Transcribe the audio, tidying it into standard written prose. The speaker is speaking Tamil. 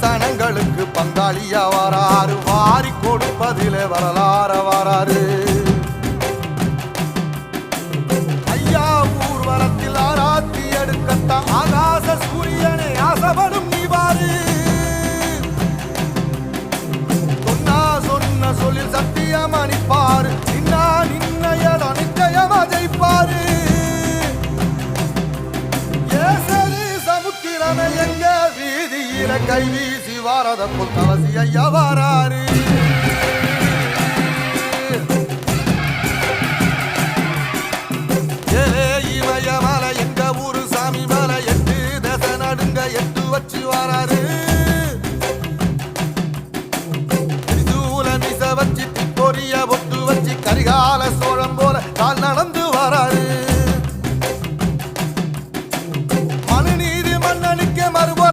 சனங்களுக்கு பங்காளியா வராரு, வாரி கொடுப்பதிலே வரலாற வராரு. ஐயா ஊர்வலத்தில் ஆராத்தி எடுக்கத்தான் ஆகாச சூரியனை ஆசைப்படும் நீவாரு. சொன்ன சொல்லில் சத்தியம் அணிப்பாரு, நின்ன இடம் நிச்சயமா ஜெயிப்பாரு. சமுத்திரமே எங்க வீதியில கை வீசி வாரத புத்தவசி ஐயா வாராரு. இமயமலை எங்க ஊரு சாமி மலை, 8 தசை நடுங்க 8 வச்சு வாராரு. திரிசூல மிச வச்சு பொரிய